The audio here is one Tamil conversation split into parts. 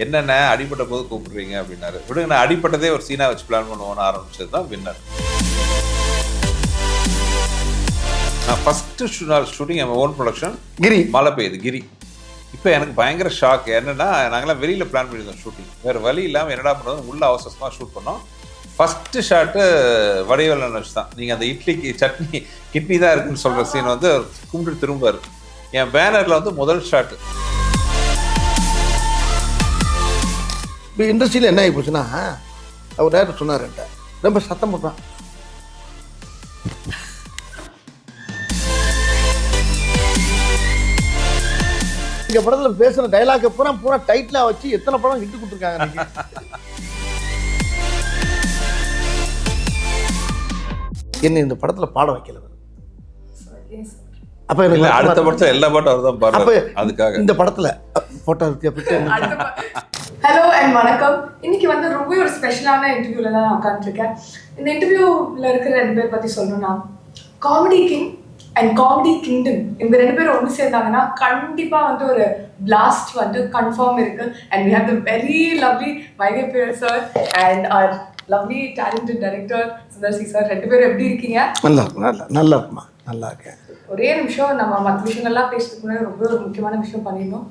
என்னென்ன அடிப்பட்ட போது கூப்பிடுறீங்க அப்படின்னாரு. விடுங்க, நான் அடிப்பட்டதே ஒரு சீனா வச்சு பிளான் பண்ணுவோன்னு ஆரம்பிச்சது தான் வின்னர். நான் ஃபஸ்ட்டு நாள் ஷூட்டிங் என் ஓன் ப்ரொடக்ஷன் கிரி மழை பெய்யுது கிரி. இப்போ எனக்கு பயங்கர ஷாக். என்னென்னா நாங்களாம் வெளியில் பிளான் பண்ணியிருந்தோம் ஷூட்டிங். வேறு வழி இல்லாமல் என்னடா பண்ணுறது, உள்ள அவசரமாக ஷூட் பண்ணோம். ஃபஸ்ட்டு ஷாட்டு வடிவேலன் வச்சு தான். நீங்கள் அந்த இட்லிக்கு சட்னி கிட்னி தான் இருக்குன்னு சொல்கிற சீன் வந்து கும்பிட்டு திரும்பார். என் பேனரில் வந்து முதல் ஷாட்டு. இப்போ இண்டஸ்ட்ரியில் என்ன ஆகி போச்சுன்னா, அவர் டேரக்டர் சொன்னார் என்கிட்ட, ரொம்ப சத்தம் போட்டான். இந்த படத்தில் பேசுகிற டைலாக் பூரா டைட்டிலாக வச்சு எத்தனை படம் விட்டு கொடுத்துருக்காங்க. என்ன இந்த படத்தில் பாட வைக்கல. அப்போ எனக்கு அடுத்த படத்தில் எல்லா பாட்டும் அவர் தான் பாடுறாரு. அதுக்காக இந்த படத்தில் போட்டோ இருக்கு. ஹலோ அண்ட் வணக்கம். இன்னைக்கு வந்து ரொம்ப ஒரு ஸ்பெஷலான இன்டர்வியூல தான் நான் உட்காந்துருக்கேன். இந்த இன்டர்வியூவில் இருக்கிற 2 பேர் பற்றி சொல்லணும்னா, comedy king and comedy kingdom, இவங்க 2 பேரும் ஒன்று சேர்ந்தாங்கன்னா கண்டிப்பாக வந்து ஒரு பிளாஸ்ட் வந்து கன்ஃபார்ம் இருக்கு. And we have the very lovely Vaigai பேர் sir and our lovely talented director Sundar C sir. 2 பேரும் எப்படி இருக்கீங்க? நல்லா இருக்குமா? நல்லா இருக்கேன். ஒரே நிமிஷம், நம்ம மற்ற விஷயங்கள்லாம் பேசுறதுக்கு முன்னாடி ரொம்ப ஒரு முக்கியமான விஷயம் பண்ணிடணும்.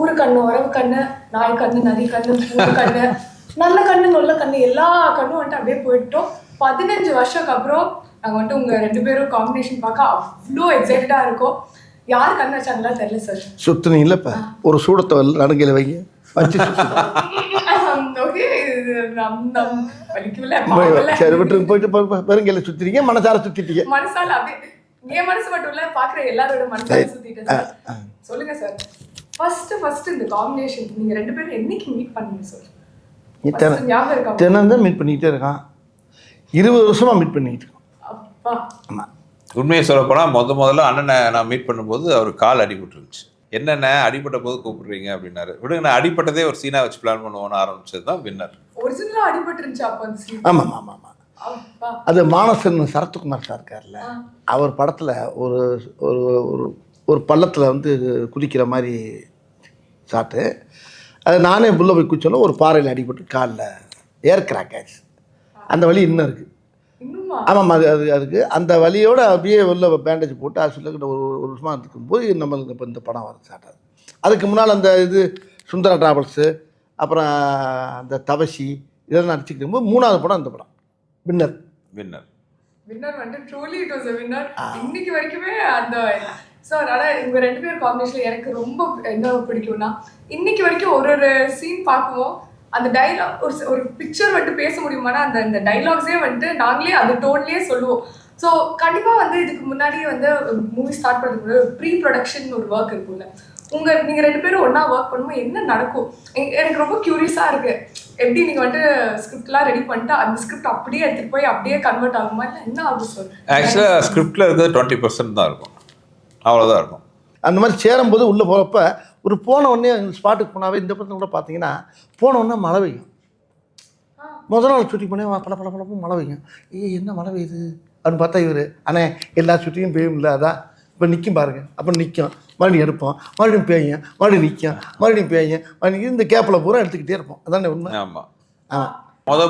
ஊரு கண்ணு, உறவு கண்ணு, நாய் கண்ணு, நரி கண்ணு, ஊரு கண்ணு, நல்ல கண்ணு, நல்ல கண்ணு, எல்லா கண்ணும் வந்துட்டு அப்படியே போயிட்டோம். 15 வருஷத்துக்கு அப்புறம் நாங்கள் வந்துட்டு உங்கள் 2 பேரும் காம்பினேஷன் பார்க்க அவ்வளோ எக்ஸைட்டடாக இருக்கோம். யார் கண்ணு வச்சாங்களா தெரியல சார். சுத்துனீங்கல்ல, இப்போ ஒரு சூடத்தை நடுங்கையில் வைங்க வச்சு சரி விட்டு போயிட்டு பெருங்கையில சுத்திட்டீங்க, மனசார சுத்திட்டீங்க. மனசால அப்படியே என் மனசு மட்டும் இல்ல, பாக்குற எல்லாரோட மனசால சுத்திட்டேன் சார். சொல்லுங்க சார், ஃபர்ஸ்ட் இந்த காம்பினேஷன் நீங்க 2 பேரும் என்னைக்கு மீட் பண்ணீங்க சார்? ஞாபகம் இருக்கா? தினம் மீட் பண்ணிக்கிட்டே இருக்கான். 20 வருஷமா மீட் பண்ணிக்கிட்டு இருக்கோம். அப்பா ஆமா, உண்மையை சொல்ல போனால் முதல்ல அண்ணனை நான் மீட் பண்ணும்போது அவர் கால் அடிபட்டு இருந்துச்சு. என்னென்ன அடிப்பட்ட போது கூப்பிடுறீங்க அப்படின்னாரு. விடுங்க, நான் அடிப்பட்டதே ஒரு சீனா வச்சு பிளான் பண்ணுவோன்னு ஆரம்பிச்சது தான் வின்னர். ஒரிஜினலா அடிபட்டு இருந்துச்சு அப்ப அந்த சீன்? ஆமா ஆமா ஆமா. அது மானசன் சரத்குமார் சார் இருக்கார்ல, அவர் படத்தில் ஒரு ஒரு ஒரு பள்ளத்தில் வந்து குதிக்கிற மாதிரி சாட்டு. அது நானே புள்ள போய் குச்சோன்னா ஒரு பாறையில் அடிபட்டு காலில் ஏர் கிராக் ஆச்சு. அந்த வலி இன்னும் இருக்குது. ஆமாம், அதுக்கு அந்த வலியோடு அப்படியே உள்ள பேண்டேஜ் போட்டு ஹாஸ்பிட்டலுக்கு ஒரு வருஷமாக இருக்கும்போது நம்மளுக்கு இப்போ இந்த படம் வர சாட்டாது. அதுக்கு முன்னால் அந்த இது சுந்தரா டிராவல்ஸு, அப்புறம் அந்த தவசி இதெல்லாம் நடிச்சுக்கிட்டு போது 3வது படம் அந்த படம் வின்னர். வந்து truly it was a winner. இன்னைக்கு வரைக்குமே அந்த சார். ஆனால் இவங்க 2 பேர் காம்பினேஷன் எனக்கு ரொம்ப என்ன பிடிக்கும்னா, இன்னைக்கு வரைக்கும் ஒரு சீன் பார்க்குவோம், அந்த டைலாக் ஒரு பிக்சர் வந்துட்டு பேச முடியுமானா அந்த டைலாக்ஸே வந்துட்டு நாங்களே அந்த டோன்லேயே சொல்லுவோம். ஸோ கண்டிப்பாக வந்து இதுக்கு முன்னாடியே வந்து மூவி ஸ்டார்ட் பண்ணுறதுக்கு முன்னாடி ப்ரீ ப்ரொடக்ஷன் ஒரு ஒர்க் இருக்கும்ல, நீங்கள் 2 பேரும் ஒன்றா ஒர்க் பண்ணும்போது என்ன நடக்கும்? எனக்கு ரொம்ப க்யூரியஸாக இருக்குது. எப்படி நீங்கள் வந்துட்டு ஸ்கிரிப்ட்லாம் ரெடி பண்ணிட்டு அந்த ஸ்கிரிப்ட் அப்படியே எடுத்துகிட்டு போய் அப்படியே கன்வெர்ட் ஆகுமா, இல்லை என்ன ஆகும் சார்? ஆக்சுவலாக ஸ்கிரிப்டில் இருக்கிறது 20% தான் இருக்கும், அவ்வளோதான் இருக்கும். அந்த மாதிரி சேரும்போது உள்ளே போகிறப்ப ஒரு போன உடனே ஸ்பாட்டுக்கு போனாவே இந்த படத்தில் கூட பார்த்தீங்கன்னா போன உடனே மழை பெய்யும். முதல் நாள் ஷூட்டிங் பண்ணி பல மழை பெய்யும். என்ன மழை பெய்யுது அப்படின்னு பார்த்தா இவர் அண்ணே எல்லா ஷூட்டிங்கும் பெய்யும் இல்லை, அதான் இப்போ நிற்கும் பாருங்கள். அப்புறம் நிற்கும், மறுபடியும் எடுப்போம், மறுபடியும் பேயும், மறுபடியும் நிற்கும், மறுபடியும் பேயும், மறுபடியும் இந்த கேப்பில் பூரா எடுத்துக்கிட்டே இருப்போம். அதானே உண்மை? ஆமாம்.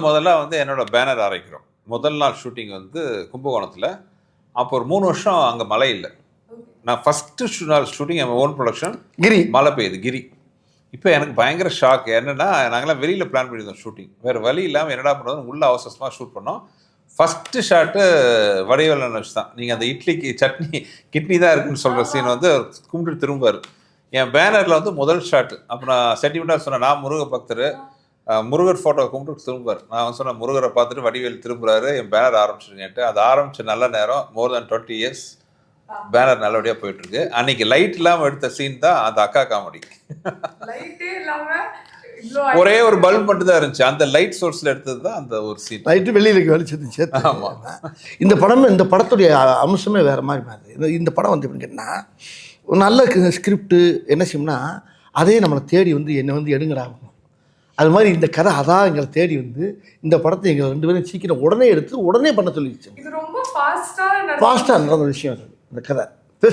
முதல்ல வந்து என்னோட பேனர் அரைக்கிறோம். முதல் நாள் ஷூட்டிங் வந்து கும்பகோணத்தில். அப்போ ஒரு 3 வருஷம் அங்கே மழை இல்லை. நான் ஃபஸ்ட்டு நாள் ஷூட்டிங் என் ஓன் ப்ரொடக்ஷன் கிரி, மழை பெய்யுது கிரி. இப்போ எனக்கு பயங்கர ஷாக். என்னென்னா நாங்களாம் வெளியில் பிளான் பண்ணியிருந்தோம் ஷூட்டிங். வேறு வழி இல்லாமல் என்னடா பண்ணுறது, உள்ள அவசரமாக ஷூட் பண்ணோம். ஃபஸ்ட்டு ஷாட்டு வடிவேலன் வச்சு தான். நீங்கள் அந்த இட்லிக்கு சட்னி கிட்னி தான் இருக்குன்னு சொல்கிற சீன் வந்து கும்பிட்டு திரும்பார். என் பேனரில் வந்து முதல் ஷாட்டு. அப்போ நான் சென்டிமெண்ட்டாக சொன்னேன், நான் முருக பக்தர், முருகர் ஃபோட்டோ கும்பிட்டு திரும்பார். நான் வந்து சொன்னேன், முருகரை பார்த்துட்டு வடிவேல் திரும்புறாரு, என் பேனர் ஆரம்பிச்சிருங்கன்ட்டு. அது ஆரம்பித்த நல்ல நேரம், மோர் தென் 20 இயர்ஸ் பேனர் நல்லபடியாக போயிட்டுருக்கு. அன்னைக்கு லைட் இல்லாமல் எடுத்த சீன் தான் அந்த அக்கா காமெடி. ஒரே ஒரு பல்ப் மட்டும் தான் இருந்துச்சு, அந்த லைட் சோர்ஸில் எடுத்தது தான் அந்த ஒரு சீன். லைட்டு வெளியில் வெளிச்சது. ஆமாம். இந்த படத்துடைய அம்சமே வேறு மாதிரி மாறுது. இந்த படம் வந்து எப்படின்னு கேட்டால், ஒரு நல்ல ஸ்கிரிப்டு என்ன செய்யணும்னா அதே நம்மளை தேடி வந்து என்னை வந்து எடுங்கடாகும். அது மாதிரி இந்த கதை அதான் எங்களை தேடி வந்து இந்த படத்தை எங்களை 2 பேரும் சீக்கிரம் உடனே எடுத்து உடனே பண்ண சொல்லிடுச்சு. இது ரொம்ப ஃபாஸ்ட்டாக நடந்த விஷயம் அது. இந்த கதை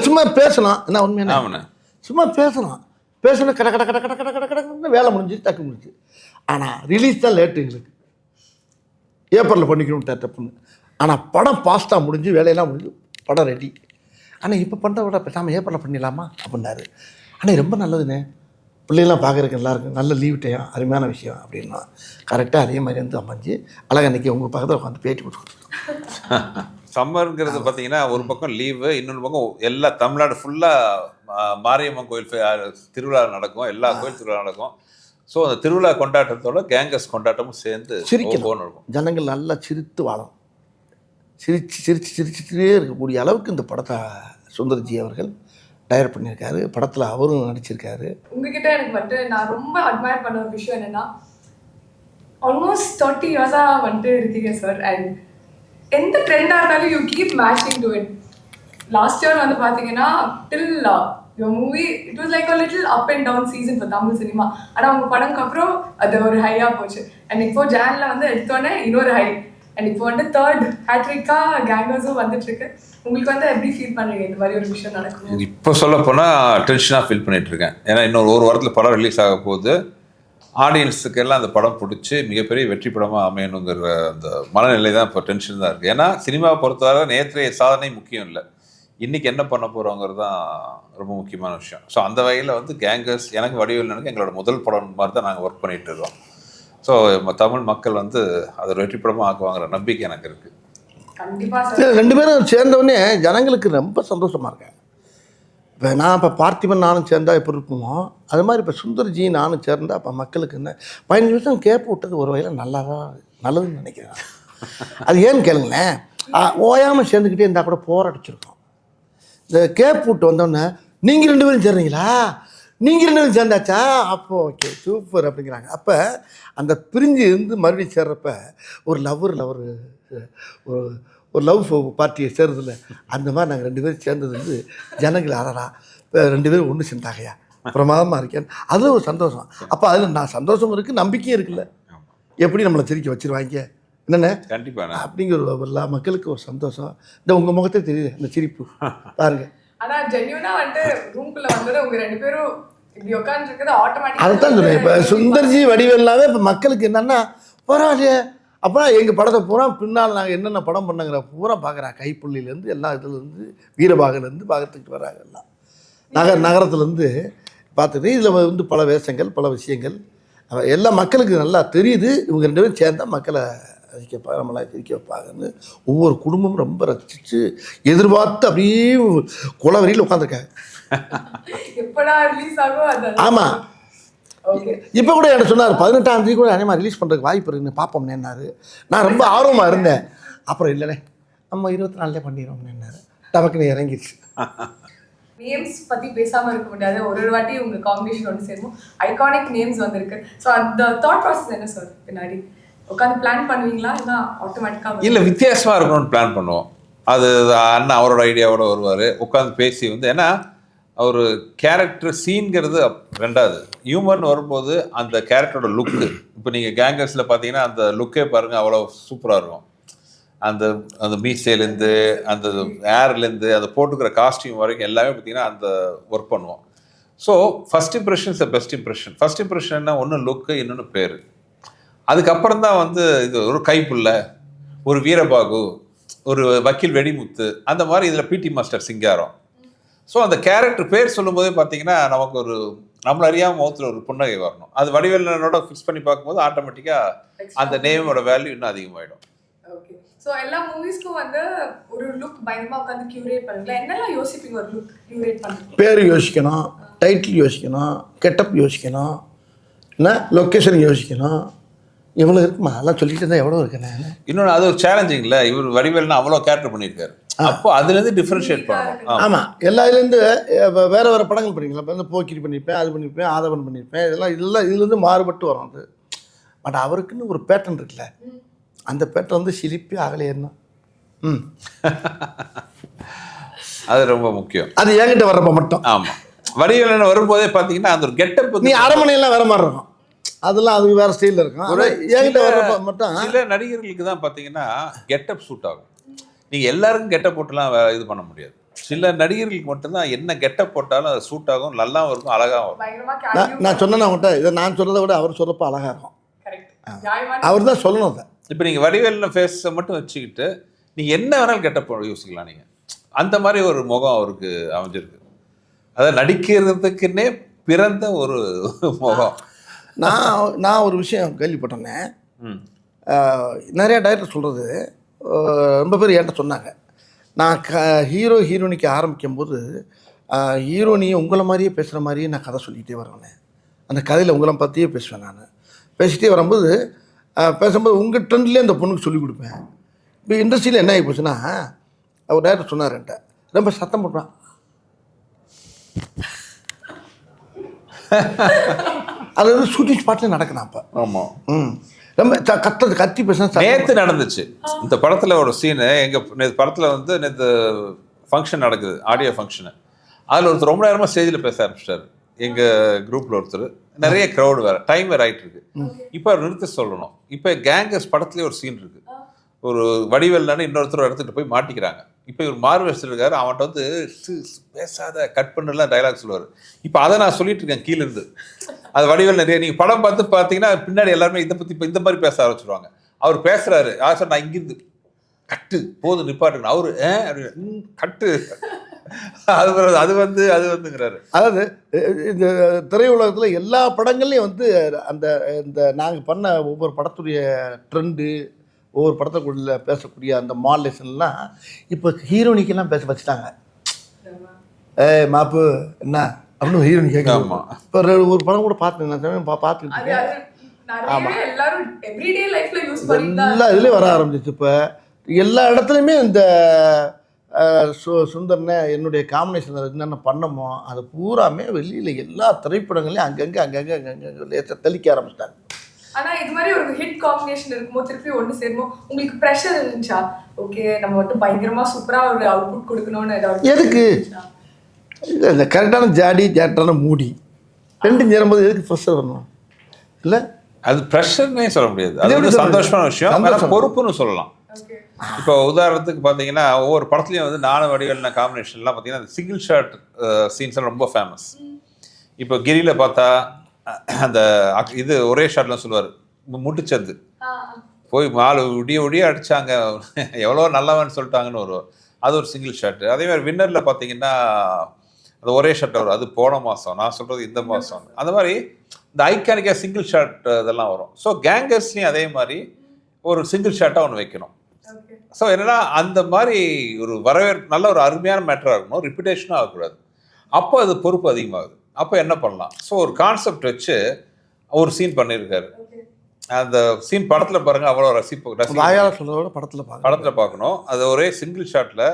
சும்மா பேசலாம், என்ன உண்மையான சும்மா பேசலாம். பேசணும் கட கட கட கட கட கட கடன்னு வேலை முடிஞ்சு டக்கு முடிஞ்சு. ஆனால் ரிலீஸ் தான் லேட்டு எங்களுக்கு. ஏப்ரலில் பண்ணிக்கணும் டப்புன்னு. ஆனால் படம் ஃபாஸ்ட்டாக முடிஞ்சு வேலையெல்லாம் முடிஞ்சு படம் ரெடி. ஆனால் இப்போ பண்ணுறத விட பேசாமல் ஏப்ரலில் பண்ணிடலாமா அப்படின்னாரு. ஆனால் ரொம்ப நல்லதுண்ணே, பிள்ளைகள்லாம் பார்க்குறதுக்கு நல்லாயிருக்கும், நல்ல லீவ் டைம், அருமையான விஷயம் அப்படின்னா கரெக்டாக அதே மாதிரி வந்து அமைஞ்சு அழகாக அன்றைக்கி உங்கள் பக்கத்தில் உட்காந்து பேட்டி கொடுத்துருக்கோம். சம்மருங்கிறது பார்த்தீங்கன்னா ஒரு பக்கம் லீவு, இன்னொரு பக்கம் எல்லா தமிழ்நாடு ஃபுல்லாக மாரியம்மன் கோயில் திருவிழா நடக்கும், எல்லா கோயில் திருவிழா நடக்கும். ஸோ அந்த திருவிழா கொண்டாட்டத்தோட கேங்கஸ் கொண்டாட்டமும் சேர்ந்து சிரிக்கணும் இருக்கும். ஜனங்கள் நல்லா சிரித்து வாழும், சிரிச்சுட்டே இருக்கக்கூடிய அளவுக்கு இந்த படத்தை சுந்தர்ஜி அவர்கள் டைரக்ட் பண்ணியிருக்காரு. படத்தில் அவரும் நடிச்சிருக்காரு. உங்ககிட்ட எனக்கு வந்துட்டு நான் ரொம்ப அட்மையர் பண்ண ஒரு விஷயம் என்னன்னா, ஆல்மோஸ்ட் 30 இயர்ஸாக வந்துட்டு இருக்கீங்க சார். அண்ட் எந்த ட்ரெண்டாக இருந்தாலும் you keep matching to it. Last year வந்து பார்த்தீங்கன்னா till your movie it was like a little up and down season for Tamil cinema. ஆனால் உங்கள் படம்க்கு அப்புறம் அது ஒரு ஹையாக போச்சு. அண்ட் இப்போ ஜானில் வந்து எடுத்தோடனே இன்னொரு ஹை. அண்ட் இப்போ வந்து 3rd ஹேட்ரிக்காக கேங்கர்ஸும் வந்துட்டுருக்கு. உங்களுக்கு வந்து எப்படி ஃபீல் பண்ணுறீங்க இந்த மாதிரி ஒரு விஷயம் நடக்கும்? இப்போ சொல்ல போனால் டென்ஷனாக ஃபீல் பண்ணிட்டு இருக்கேன். ஏன்னா இன்னொரு ஒரு வாரத்தில் படம் ரிலீஸ் ஆக போகுது. ஆடியன்ஸுக்கு எல்லாம் அந்த படம் பிடிச்சி மிகப்பெரிய வெற்றி படமாக அமையணுங்கிற அந்த மனநிலை தான் இப்போ டென்ஷன் தான் இருக்குது. ஏன்னா சினிமாவை பொறுத்தவரை நேற்றைய சாதனை முக்கியம் இல்லை, இன்றைக்கி என்ன பண்ண போகிறோங்கிறது தான் ரொம்ப முக்கியமான விஷயம். ஸோ அந்த வகையில் வந்து கேங்கர்ஸ் எனக்கு வடிவேல் எனக்கு எங்களோட முதல் படம் மாதிரி தான் நாங்கள் ஒர்க் பண்ணிகிட்டு இருக்கோம். ஸோ தமிழ் மக்கள் வந்து அதை வெற்றி படமாக ஆக்குவாங்கிற நம்பிக்கை எனக்கு இருக்குது. ரெண்டு பேரும் சேர்ந்தவுடனே ஜனங்களுக்கு ரொம்ப சந்தோஷமாக இருக்கேன். இப்போ நான் இப்போ பார்த்திபன் நானும் சேர்ந்தா எப்படி இருக்குமோ அது மாதிரி இப்போ சுந்தர்ஜி நானும் சேர்ந்தா அப்போ மக்களுக்கு என்ன 15 நிமிஷம் கேப் விட்டது ஒரு வகையில் நல்லதுன்னு நினைக்கிறேன். அது ஏன்னு கேளுங்களேன், ஓயாமல் சேர்ந்துக்கிட்டே இருந்தால் கூட போராடிச்சிருக்கோம். இந்த கேப் விட்டு வந்தோடனே நீங்கள் 2 பேரும் சேர்றீங்களா, நீங்கள் 2 பேரும் சேர்ந்தாச்சா, அப்போ ஓகே சூப்பர் அப்படிங்கிறாங்க. அப்போ அந்த பிரிஞ்சு இருந்து மறுபடியும் சேர்றப்ப ஒரு ஒரு லவ் பார்ட்டியை சேர்றதில்ல, அந்த மாதிரி நாங்கள் 2 பேரும் சேர்ந்தது வந்து ஜனங்கள் அறடா இப்போ 2 பேரும் ஒன்று சேர்ந்தாகையா பிரமாதமாக இருக்கேன், அதில் ஒரு சந்தோஷம். அப்போ அதில் நான் சந்தோஷம் இருக்குது, நம்பிக்கையும் இருக்குல்ல, எப்படி நம்மளை சிரிக்க வச்சுருவாங்க என்னென்ன கண்டிப்பாக அப்படிங்கிற எல்லா மக்களுக்கு ஒரு சந்தோஷம். இந்த உங்கள் முகத்தே தெரியுது அந்த சிரிப்பு பாருங்க. ஆனால் ஜென்யூனாக வந்துட்டு ரூம்குள்ளே வந்தது உங்கள் 2 பேரும் இப்படி உட்காந்துருக்குது ஆட்டோமேட்டிக். அதுதான் சொல்கிறேன். இப்போ சுந்தர்ஜி வடிவேல்லாவே இப்போ மக்களுக்கு என்னென்னா பரவாயில்லையே, அப்போ எங்கள் படத்தை பூரா பின்னால் நாங்கள் என்னென்ன படம் பண்ணுங்கிற பூரா பார்க்குறேன். கைப்புள்ளிலேருந்து எல்லா இதுலேருந்து வீரபாகலேருந்து பார்த்துக்கிட்டு வராங்க. எல்லாம் நகரத்துலேருந்து பார்த்துட்டு இதில் வந்து பல வேஷங்கள் பல விஷயங்கள் எல்லா மக்களுக்கு நல்லா தெரியுது. இவங்க 2 பேரும் சேர்ந்தால் மக்களை ரசிக்க நம்மளை சிரிக்க வைப்பாங்கன்னு ஒவ்வொரு குடும்பமும் ரொம்ப ரசித்து எதிர்பார்த்து அப்படியே குளவரியில் உட்காந்துருக்காங்க. ஆமாம், இப்போ கூட என்ன சொன்னார் 18ஆம் தேதி கூட அதே ரிலீஸ் பண்ணுறதுக்கு வாய்ப்பு இருக்குன்னு பார்ப்போம்னேன்னாரு. நான் ரொம்ப ஆர்வமாக இருந்தேன். அப்புறம் இல்லைண்ணே நம்ம 24 பண்ணிடுவோம்னேன்னாரு. டபக்குன்னு இறங்கிடுச்சு. நேம்ஸ் பற்றி பேசாமல் இருக்க முடியாது. ஒரு வாட்டி உங்கள் காம்பினேஷன் ஒன்று சேரும் ஐகானிக் நேம்ஸ் வந்திருக்கு. ஸோ அந்த தாட் ப்ராசஸ் என்ன சார்? பின்னாடி உட்காந்து பிளான் பண்ணுவீங்களா இல்லை ஆட்டோமேட்டிக்காக? இல்லை, வித்தியாசமாக இருக்கணும்னு பிளான் பண்ணுவோம். அது அண்ணன் அவரோட ஐடியாவோட வருவார், உட்காந்து பேசி வந்து. ஏன்னா ஒரு கேரக்டர் சீன்கிறது ரெண்டாவது, ஹியூமன் வரும்போது அந்த கேரக்டரோட லுக்கு. இப்போ நீங்கள் கேங்கர்ஸில் பார்த்தீங்கன்னா அந்த லுக்கே பாருங்கள் அவ்வளோ சூப்பராக இருக்கும். அந்த அந்த மீசைலேருந்து அந்த ஏர்லேருந்து அந்த போட்டுக்கிற காஸ்டியூம் வரைக்கும் எல்லாமே பார்த்தீங்கன்னா அந்த ஒர்க் பண்ணுவோம். So first impression is the best impression. First இம்ப்ரெஷன்னா ஒன்று லுக்கு, இன்னொன்று பேர். அதுக்கப்புறம் தான் வந்து இது ஒரு கைப்புள்ள, ஒரு வீரபாகு, ஒரு வக்கீல் வெடிமுத்து, அந்த மாதிரி இதில் பிடி மாஸ்டர் சிங்காரம். ஸோ அந்த கேரக்டர் பேர் சொல்லும்போதே பார்த்தீங்கன்னா நமக்கு ஒரு நம்மள அறியாமல் முகத்தில் ஒரு புன்னகை வரணும். அது வடிவேலனோட ஃபிக்ஸ் பண்ணி பார்க்கும்போது ஆட்டோமேட்டிக்காக அந்த நேமோட வேல்யூ இன்னும் அதிகமாகிடும். ஓகே. ஸோ எல்லா மூவிஸ்க்கும் வந்து ஒரு லுக் பயங்கரமாக உட்காந்து கியூரேட் பண்ணுங்களா? என்னெல்லாம் யோசிப்பீங்க ஒரு லுக் கியூரேட் பண்ணுங்க? பேர் யோசிக்கணும், டைட்டில் யோசிக்கணும், கெட்டப் யோசிக்கணும், என்ன லொக்கேஷன் யோசிக்கணும். எவ்வளோ இருக்குமா அதெல்லாம் சொல்லிட்டு இருந்தால் எவ்வளோ இருக்குண்ணே. இன்னொன்று அது ஒரு சேலஞ்சிங் இல்லை, இவர் வடிவேல்னா அவ்வளோ கேரக்டர் பண்ணியிருக்காரு. அப்போ அதுலேருந்து டிஃப்ரென்ஷியேட் பண்ணணும். ஆமாம், எல்லா இதுலேருந்து வேறு வேறு படங்கள் பண்ணிக்கலாம். இப்போ வந்து போக்கிரி பண்ணியிருப்பேன், அது பண்ணியிருப்பேன், ஆதவன் பண்ணியிருப்பேன், இதெல்லாம் இதுலேருந்து மாறுபட்டு வரும் அது. பட் அவருக்குன்னு ஒரு பேட்டர்ன் இருக்குல்ல, அந்த பேட்டர்ன் வந்து சிரிப்பி அகலையேன்னா அது ரொம்ப முக்கியம். அது என்கிட்ட வர்றப்ப மட்டும். ஆமாம், வடிவேலன் வரும்போதே பார்த்தீங்கன்னா அந்த ஒரு கெட்டப் நீ அரமனையெல்லாம் வேற மாதிரி இருக்கும், அதெல்லாம் அது வேறு ஸ்டைலில் இருக்கும். என்கிட்ட வர்றப்ப மட்டும் சில நடிகர்களுக்கு தான் பார்த்தீங்கன்னா கெட்டப் சூட் ஆகும். நீங்கள் எல்லாருக்கும் கெட்டப் போட்டுலாம் இது பண்ண முடியாது. சில நடிகர்களுக்கு மட்டும்தான் என்ன கெட்டப் போட்டாலும் அது சூட் ஆகும், நல்லாவும் இருக்கும், அழகாகவும் இருக்கும். பயங்கரமா நான் சொன்னேன் அவங்ககிட்ட, இதை நான் சொல்கிறத விட அவர் சொல்கிறப்ப அழகாக இருக்கும். கரெக்ட். அவர் தான் சொல்லணும் அதை. இப்போ நீங்கள் வடிவேலில் ஃபேஸை மட்டும் வச்சுக்கிட்டு நீங்கள் என்ன வேணாலும் கெட்டப் யோசிக்கலாம். நீங்கள் அந்த மாதிரி ஒரு முகம் அவருக்கு அமைஞ்சிருக்கு. அதை நடிக்கிறதுக்குன்னே பிறந்த ஒரு முகம். நான் ஒரு விஷயம் கேள்விப்பட்டேனே, நிறைய டைரக்டர் சொல்கிறது ரொம்ப பேர் என்கிட்ட சொன்னாங்க. நான் ஹீரோயினிக்கு ஆரம்பிக்கும் போது ஹீரோனியை உங்களை மாதிரியே பேசுகிற மாதிரியே நான் கதை சொல்லிக்கிட்டே வருவேன். அந்த கதையில் உங்களை பற்றியே பேசுவேன். நான் பேசிகிட்டே வரும்போது பேசும்போது உங்கள் ட்ரெண்ட்லேயே அந்த பொண்ணுக்கு சொல்லிக் கொடுப்பேன். இப்போ இண்டஸ்ட்ரியில் என்ன ஆகி போச்சுன்னா, அவர் டைரக்டர் சொன்னார் என்கிட்ட, ரொம்ப சத்தம் போட்டான். அது வந்து ஷூட்டிங் ஸ்பாட்லேயே நடக்கணும் அப்போ. ஆமாம். ரொம்ப கத்தி பேசினா நேற்று நடந்துச்சு இந்த படத்தில் ஒரு சீனு. எங்கள் படத்தில் வந்து நேற்று ஃபங்க்ஷன் நடக்குது, ஆடியோ ஃபங்க்ஷனு. அதில் ஒருத்தர் ரொம்ப நேரமாக ஸ்டேஜில் பேச ஆரம்பிச்சிட்டாரு. எங்கள் குரூப்பில் ஒருத்தர், நிறைய க்ரௌடு வேறு, டைம் வேறு ஆகிட்டு இருக்கு. இப்போ அவர் நிறுத்த சொல்லணும். இப்போ கேங்கஸ் படத்துலேயே ஒரு சீன் இருக்குது. ஒரு வடிவேல்னு இன்னொருத்தர் எடுத்துகிட்டு போய் மாட்டிக்கிறாங்க. இப்போ இவர் மார்வெஸ்டர் இருக்காரு, அவன்கிட்ட வந்து பேசாத கட் பண்ணலாம் டைலாக் சொல்லுவார். இப்போ அதை நான் சொல்லிட்டு இருக்கேன் கீழேருந்து. அது வடிவேல் நிறைய நீங்கள் படம் பார்த்தீங்கன்னா பின்னாடி எல்லாருமே இதை பற்றி இப்போ இந்த மாதிரி பேச ஆரம்பிச்சிருவாங்க. அவர் பேசுகிறாரு, யார் சார் நான் இங்கிருந்து கட்டு போது நிப்பாட்டுங்க, அவரு அப்படின்னு கட்டு அது வந்துங்கிறாரு. அதாவது இந்த திரையுலகத்தில் எல்லா படங்கள்லையும் வந்து இந்த நாங்கள் பண்ண ஒவ்வொரு படத்துடைய ட்ரெண்டு, ஒவ்வொரு படத்துக்குள்ள பேசக்கூடிய அந்த மாடலேஷன்லாம் இப்போ ஹீரோனிக்கெல்லாம் பேச வச்சுட்டாங்க. மாப்பு என்ன அப்படின்னு ஹீரோனி கேட்கலாமா? இப்போ ஒரு படம் கூட பார்த்துருக்கேன், பார்த்துக்கிட்டு எல்லா இதுலேயும் வர ஆரம்பிச்சிச்சு. இப்போ எல்லா இடத்துலையுமே இந்த சுந்தர்னே என்னுடைய காம்பினேஷன் என்னென்ன பண்ணமோ அது பூராமே வெளியில் எல்லா திரைப்படங்களையும் அங்கங்கே தெளிக்க ஆரம்பிச்சிட்டாங்க. ஆனா இது மாதிரி ஒரு ஹிட் காம்பினேஷன் இருக்கும்போது திருப்பி ஒன்று சேரும்போது உங்களுக்கு ப்ரெஷர் இருந்துச்சா? ஓகே நம்ம மட்டும் பயங்கரமா சூப்பரா ஒரு அவுட்புட் கொடுக்கணும்னு ஏதாவது எதுக்கு இல்லை இந்த கரெக்டான ஜாட்டான மூடி ரெண்டும் சேரும்போது எதுக்கு ப்ரெஷர் வரணும்? இல்லை அது ப்ரெஷர்னே சொல்ல முடியாது, அது வந்து சந்தோஷமான விஷயம், பொறுப்புன்னு சொல்லலாம். இப்போ உதாரணத்துக்கு பார்த்தீங்கன்னா ஒவ்வொரு படத்துலையும் வந்து நானும் வடிவேலின காம்பினேஷன்லாம் பார்த்தீங்கன்னா அந்த சிங்கிள் ஷாட் சீன்ஸ்லாம் ரொம்ப ஃபேமஸ். இப்போ கிரியில் பார்த்தா அந்த இது ஒரே ஷாட்லாம் சொல்லுவார், முட்டுச்சந்து போய் மாலு விடிய அடித்தாங்க, எவ்வளோ நல்லவன்னு சொல்லிட்டாங்கன்னு வருவார். அது ஒரு சிங்கிள் ஷாட்டு. அதே மாதிரி வின்னரில் பார்த்தீங்கன்னா அது ஒரே ஷாட் வரும், அது போன மாதம், நான் சொல்கிறது இந்த மாதம். அந்த மாதிரி இந்த ஐக்கானிக்காக சிங்கிள் ஷாட் இதெல்லாம் வரும். ஸோ கேங்கர்ஸ்லையும் அதே மாதிரி ஒரு சிங்கிள் ஷாட்டாக ஒன்று வைக்கணும். ஸோ என்னன்னா அந்த மாதிரி ஒரு நல்ல ஒரு அருமையான மேட்டராக இருக்கணும், ரிப்பிட்டேஷனாக ஆகக்கூடாது. அப்போ அது பொறுப்பு அதிகமாகுது. அப்போ என்ன பண்ணலாம்? ஸோ ஒரு கான்செப்ட் வச்சு ஒரு சீன் பண்ணியிருக்காரு. அந்த சீன் படத்தில் பாருங்கள், அவ்வளோ படத்தில் பார்க்கணும். அது ஒரே சிங்கிள் ஷாட்டில்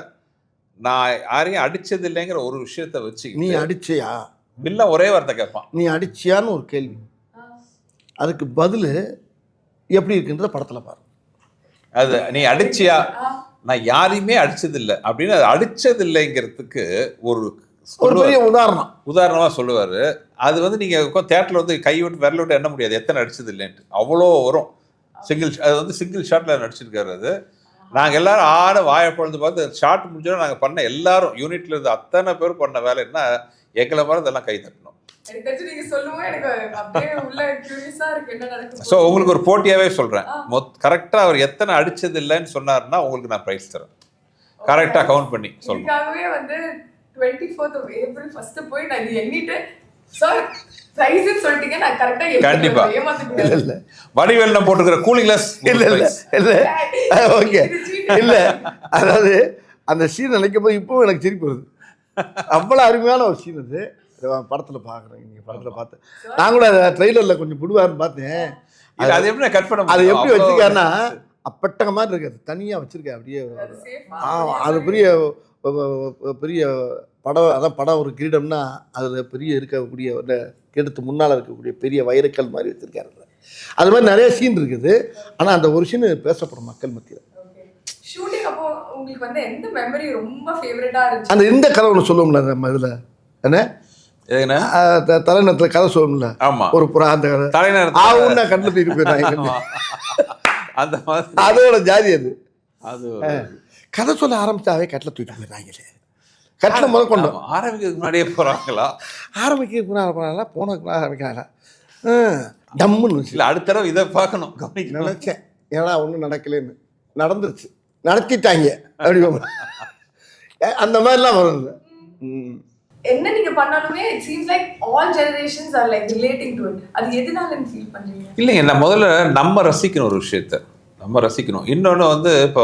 நான் யாரையும் அடித்தது இல்லைங்கிற ஒரு விஷயத்த வச்சு, நீ அடிச்சியா பில்ல ஒரே வார்த்தை கேட்பான், நீ அடிச்சியான்னு ஒரு கேள்வி, அதுக்கு பதில் எப்படி இருக்குன்றத படத்தில் பாரு. அது நீ அடிச்சியா, நான் யாரையுமே அடிச்சதில்லை அப்படின்னு அது அடிச்சதில்லைங்கிறதுக்கு ஒரு பெரிய உதாரணமாக சொல்லுவார். அது வந்து நீங்கள் தேட்டரில் வந்து கை விட்டு விரல விட்டு எண்ண முடியாது எத்தனை அடிச்சது இல்லைன்ட்டு, அவ்வளோ வரும். அது வந்து சிங்கிள் ஷாட்டில் நடிச்சிருக்காரு. அது நாங்கள் எல்லாரும் வாயை பொழுது பார்த்து ஷார்ட் முடிஞ்சோன்னா நாங்கள் பண்ண எல்லாரும் யூனிட்ல இருந்து அத்தனை பேர் பண்ண வேலை என்ன, எங்களை மாதிரி இதெல்லாம் கை தட்டணும். ஸோ உங்களுக்கு ஒரு போட்டியாகவே சொல்கிறேன், கரெக்டாக அவர் எத்தனை அடிச்சது இல்லைன்னு சொன்னார்னா உங்களுக்கு நான் ப்ரைஸ் தரேன். கரெக்டாக கவுண்ட் பண்ணி சொல்லுங்கள். 24th of April ஃபர்ஸ்ட் போய் நான் எண்ணிட்டு சார் பிரைஸ் சொல்லிட்டீங்க, நான் கரெக்ட்டா கண்டிப்பா இல்ல வடிவேல்ல போட்டுக்கிற கூலிங் கிளாஸ் இல்ல ஓகே இல்ல, அதாவது அந்த சீன் நினைக்கும் போது இப்போ எனக்கு சிரிப்பு வருது. அவ்வளோ அருமையான ஒரு சீன் அது. படத்தில் பார்க்குறேன், நீங்கள் படத்தில் பார்த்து நான் கூட ட்ரெய்லரில் கொஞ்சம் புடுவாருன்னு பார்த்தேன். அது எப்படி கட் பண்ண, அது எப்படி வச்சுருக்காருன்னா அப்பட்டங்க மாதிரி இருக்காது, தனியாக வச்சுருக்கேன் அப்படியே. அது பெரிய படம், அதான் படம் ஒரு கிரீடம்னா அதில் பெரிய இருக்கக்கூடிய கிரீடத்து முன்னால் இருக்கக்கூடிய பெரிய வைரக்கல் மாதிரி வச்சுருக்காரு. அது மாதிரி நிறைய சீன் இருக்குது. ஆனால் அந்த ஒரு சீன் பேசப்படும் மக்கள் மத்தியில். அந்த இந்த கதை ஒன்று சொல்லுவோம்ல நம்ம இதில் என்ன தலைநகரத்தில் கதை சொல்லுவோம்ல, ஒரு புறா அந்த கதை தலைநகரம் கண்ணில் தூக்கிட்டு போயிடுறாங்க, அந்த மாதிரி அதோட ஜாதி அது. அது கதை சொல்ல ஆரம்பிச்சாவே கட்டில் தூக்கிட்டு போயிடுறாங்களே. கட்டில் முதல் கொண்டு ஆரம்பிக்கிறதுக்கு முன்னாடியே போகிறாங்களா? ஆரம்பிக்கிறாங்களா போனதுக்கு ஆரம்பிக்கிறாங்களா டம்முன்னு இல்லை, அடுத்த தடவை இதை பார்க்கணும், கவனிக்கணும். நினச்சேன் ஏன்னா ஒன்றும் நடக்கலைன்னு, நடந்துருச்சு, நடத்திட்டாங்க அப்படி அந்த மாதிரிலாம் வருது. என்ன நீங்க பண்ணாலுமே it seems like all generations are like relating to it. அது எதனாலன்னு ஃபீல் பண்றீங்க? இல்லைங்க, நான் முதல்ல நம்ம ரசிக்கணும் ஒரு விஷயத்த, நம்ம ரசிக்கணும். இன்னொன்று வந்து இப்போ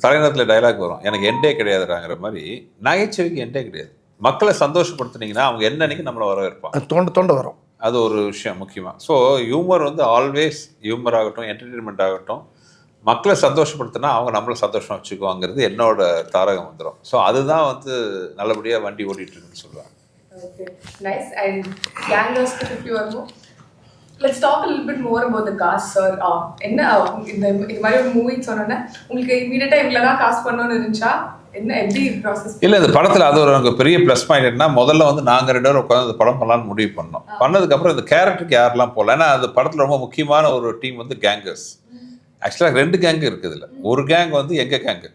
தலைநகரத்தில் டைலாக் வரும், எனக்கு எண்டே கிடையாதுறாங்கிற மாதிரி. நகைச்சுவைக்கு எண்டே கிடையாது. மக்களை சந்தோஷப்படுத்துனீங்கன்னா அவங்க என்னன்னைக்கு நம்மளை வரவேற்பாங்க, தோண்ட வரும். அது ஒரு விஷயம் முக்கியமாக. ஸோ ஹியூமர் வந்து ஆல்வேஸ், ஹியூமர் ஆகட்டும், என்டர்டெயின்மெண்ட் ஆகட்டும், மக்களை சந்தோஷப்படுத்தினா அவங்க நம்மளை சந்தோஷமாக வச்சுக்குவாங்கிறது என்னோட தாரகம் வந்துடும். ஸோ அதுதான் வந்து நல்லபடியாக வண்டி ஓடிட்டு இருக்குன்னு சொல்லுவாங்க. Okay, nice. And Gangers கிட்ட வருவோம். Let's talk a little bit more about the cast, sir. என்ன இந்த மாதிரி ஒரு மூவி சொன்னோன்னே உங்களுக்கு இமீடியட்டா இவ்வளோ தான் காஸ்ட் பண்ணணும்னு இருந்துச்சா? என்ன எப்படி ப்ராசஸ்? இல்லை, இந்த படத்தில் அது ஒரு எனக்கு பெரிய ப்ளஸ் பாயிண்ட் என்னன்னா, முதல்ல வந்து நாங்கள் 2 பேரும் உட்காந்து இந்த படம் பண்ணலான்னு முடிவு பண்ணோம். பண்ணதுக்கப்புறம் இந்த கேரக்டருக்கு யாரெல்லாம் போகல, ஏன்னா அந்த படத்தில் ரொம்ப முக்கியமான ஒரு டீம் வந்து கேங்கர்ஸ். ஆக்சுவலாக 2 கேங்கு இருக்குது இல்லை. ஒரு கேங் வந்து எங்கள் கேங்கு,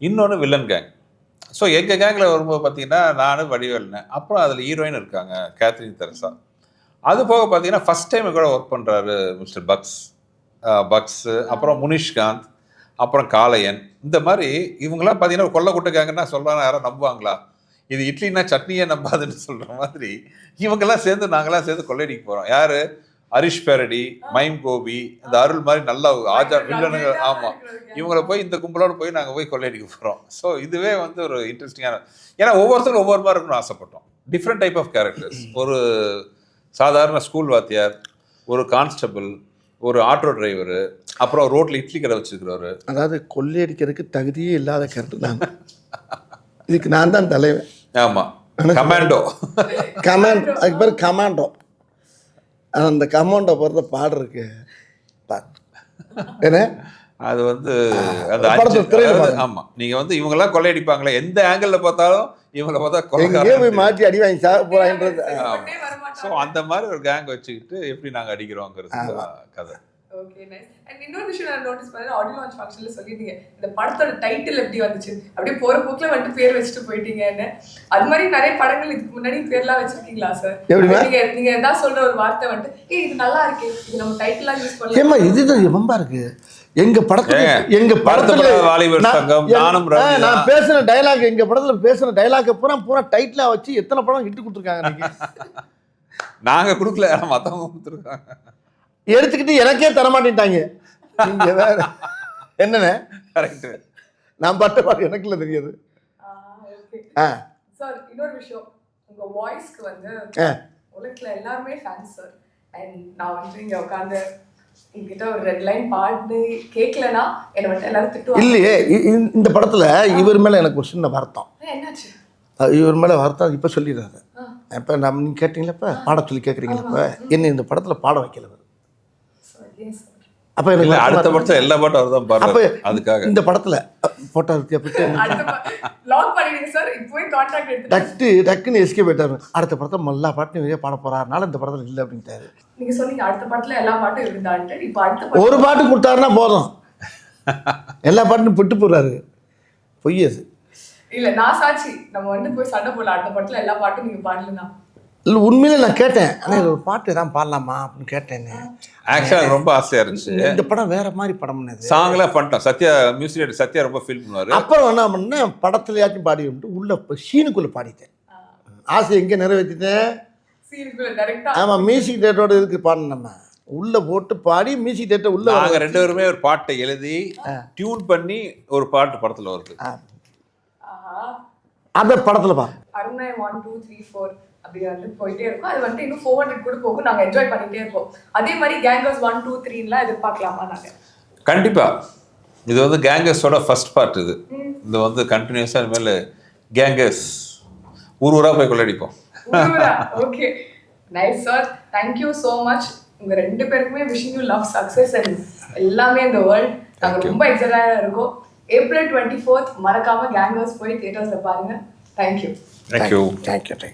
இன்னொன்று வில்லன் கேங். ஸோ எங்கள் கேங்கில் வரும்போது பார்த்தீங்கன்னா நான் வடிவேல்னேன், அப்புறம் அதில் ஹீரோயின் இருக்காங்க கேத்ரின் தெரசா. அது போக பார்த்தீங்கன்னா ஃபஸ்ட் டைம் கூட ஒர்க் பண்ணுறாரு மிஸ்டர் பக்ஸு, அப்புறம் முனிஷ்காந்த், அப்புறம் காளையன். இந்த மாதிரி இவங்களாம் பார்த்தீங்கன்னா கொல்ல கூட்டக்காங்கன்னா சொல்கிறாங்க, யாரும் நம்புவாங்களா? இது இட்லினா சட்னியே நம்பாதுன்னு சொல்கிற மாதிரி இவங்கெல்லாம் சேர்ந்து நாங்களாம் சேர்ந்து கொள்ளையடிக்க போகிறோம். யார்? ஹரிஷ் பேரடி, மைம் கோபி, இந்த அருள் மாதிரி நல்லா ஆஜா வில்லனுங்க. ஆமாம், இவங்கள போய் இந்த கும்பலோடு போய் நாங்கள் போய் கொள்ளையடிக்க போகிறோம். ஸோ இதுவே வந்து ஒரு இன்ட்ரெஸ்டிங்கான, ஏன்னா ஒவ்வொருத்தரும் ஒவ்வொரு மாதிரி இருக்கணும்னு ஆசைப்பட்டோம். Different type of characters. ஒரு சாதாரண ஸ்கூல் வாத்தியார், ஒரு கான்ஸ்டபிள், ஒரு ஆட்டோ டிரைவரு, அப்புறம் ரோட்டில் இட்லி கடை வச்சுருக்கிறவர். அதாவது கொள்ளையடிக்கிறதுக்கு தகுதியே இல்லாத கேரக்டர் தான். இதுக்கு நான் தான் தலைவன். ஆமாம், கமாண்டோ. அதுக்கு பேர் கமாண்டோ. அந்த கமாண்டோ போகிறத பாடு இருக்கு என்ன, அது வந்து அந்த ஆமாம், நீங்கள் வந்து இவங்கெல்லாம் கொள்ளையடிப்பாங்களே, எந்த ஆங்கிளில் பார்த்தாலும் இவங்களை பார்த்தா கொள்ளை மாற்றி அடி வாங்கி சாக போகிறாங்கன்றது. ஸோ அந்த மாதிரி ஒரு கேங் வச்சுக்கிட்டு எப்படி நாங்கள் அடிக்கிறோங்கிறது கதை. Okay, nice. அண்ட் இன்னொரு விஷயம் நான் நோட்டீஸ் பண்ணேன், ஆடியோ லான்ச் ஃபங்க்ஷன்ல சொல்லிட்டீங்க இந்த படத்தோட டைட்டில் எப்படி வந்துச்சு, அப்படியே போற போக்குல வந்துட்டு பேர் வச்சுட்டு போயிட்டீங்கன்னு. அது மாதிரி நிறைய படங்கள் இதுக்கு முன்னாடி பேர்லாம் வச்சிருக்கீங்களா சார்? நீங்க ஏதாவது சொல்ற ஒரு வார்த்தை வந்துட்டு இது நல்லா இருக்கு, இது நம்ம டைட்டிலா யூஸ் பண்ணலாம். ஏமா இதுதான் ரொம்ப இருக்கு எங்க படத்துல வாலிபர் சங்கம், நானும் நான் பேசுன டயலாக், எங்க படத்துல பேசுன டயலாக் பூரா டைட்டிலா வச்சு எத்தனை படம் இட்டு கொடுத்துருக்காங்க. நாங்க கொடுக்கல, மத்தவங்க கொடுத்துருக்காங்க. எடுத்துக்கிட்டு எனக்கே தரமாட்டேன்ட்டாங்க. நீங்க வேற என்னண்ணே? கரெக்ட். நான் பட்ட பாட்டு எனக்குள்ள தெரியாது. சார் இன்னொரு விஷயம், உங்க வாய்ஸ்க்கு வந்து உலகத்துல எல்லாருமே ஃபேன்ஸ் சார். அண்ட் நான் வந்து இங்க உட்காந்து என்கிட்ட ஒரு ரெட் லைன் பாட்டு கேட்கலன்னா என்னை மட்டும் எல்லாரும் திட்டுவாங்க. இல்லையே, இந்த படத்துல இவர் மேல எனக்கு ஒரு சின்ன வருத்தம். என்னாச்சு? இவர் மேல வருத்தம் இப்ப சொல்லிடுறாரு. இப்ப நீங்க கேட்டீங்களா, இப்ப பாட சொல்லி கேட்குறீங்களா, இப்ப என்ன இந்த படத்துல பாட வைக்கல. அப்ப எனக்கு அடுத்த படத்துல எல்லா பாட்டும் அவர் தான் பாடுறாரு. அதுக்காக இந்த படத்துல போட்டோ டக்குன்னு எஸ்கேப் ஆயிட்டாரு. அடுத்த படத்துல எல்லா பாட்டும் வெளியே பாட போறாருனால இந்த படத்துல இல்லை அப்படின்ட்டாரு. நீங்க சொன்னீங்க அடுத்த படத்துல எல்லா பாட்டும் இருந்தான்ட்டு, இப்ப அடுத்த ஒரு பாட்டு கொடுத்தாருன்னா போதும், எல்லா பாட்டும் விட்டு போறாரு. பொய்யது இல்ல, நான் சாட்சி. நம்ம வந்து போய் சண்டை போடல, அடுத்த படத்துல எல்லா பாட்டும் நீங்க பாடலன்னா. இல்லை, உண்மையிலே நான் கேட்டேன், ஆனால் ஒரு பாட்டு எதாவது பாடலாமா அப்படின்னு கேட்டேன். ஆக்சுவலாக ரொம்ப ஆசையாக இருந்துச்சு. இந்த படம் வேற மாதிரி படம், சாங்லாம் பண்ணிட்டோம். சத்யா மியூசிக், சத்யா ரொம்ப ஃபீல் பண்ணுவார். அப்புறம் என்ன பண்ணேன், படத்துலையாச்சும் பாடி விட்டு உள்ள சீனுக்குள்ளே பாடிட்டேன். ஆசை எங்கே நிறைவேற்றிட்டேன். ஆமாம், மியூசிக் டேரக்டரோட இதுக்கு பாடணும், நம்ம உள்ள போட்டு பாடி மியூசிக் டேரக்டர் உள்ள. நாங்கள் 2 பேருமே ஒரு பாட்டை எழுதி டியூன் பண்ணி ஒரு பாட்டு படத்தில் வருது. அந்த படத்தில் பா அருணை 1 2 3 4 அப்படி வந்து போயிட்டே இருக்கும். அது வந்து இன்னும் 400 கூட போகும். நாங்கள் என்ஜாய் பண்ணிட்டே இருப்போம். அதே மாதிரி கேங்கர்ஸ் 1 2 3லாம் எதிர்பார்க்கலாமா நாங்கள்? கண்டிப்பாக. இது வந்து கேங்கர்ஸோட ஃபர்ஸ்ட் பார்ட். இது வந்து கண்டினியூஸாக இனிமேல் கேங்கர்ஸ் ஊராக போய் கொள்ளடிப்போம். Okay, nice sir, thank you so much. உங்கள் 2 பேருக்குமே wishing you love success and எல்லாமே இந்த வேர்ல்ட். நாங்கள் ரொம்ப எக்ஸைட்டடாக இருக்கோம். April 24th மறக்காம கேங்கர்ஸ் போய் தியேட்டர்ஸில் பாருங்கள். தேங்க்யூ. தேங்க்யூ.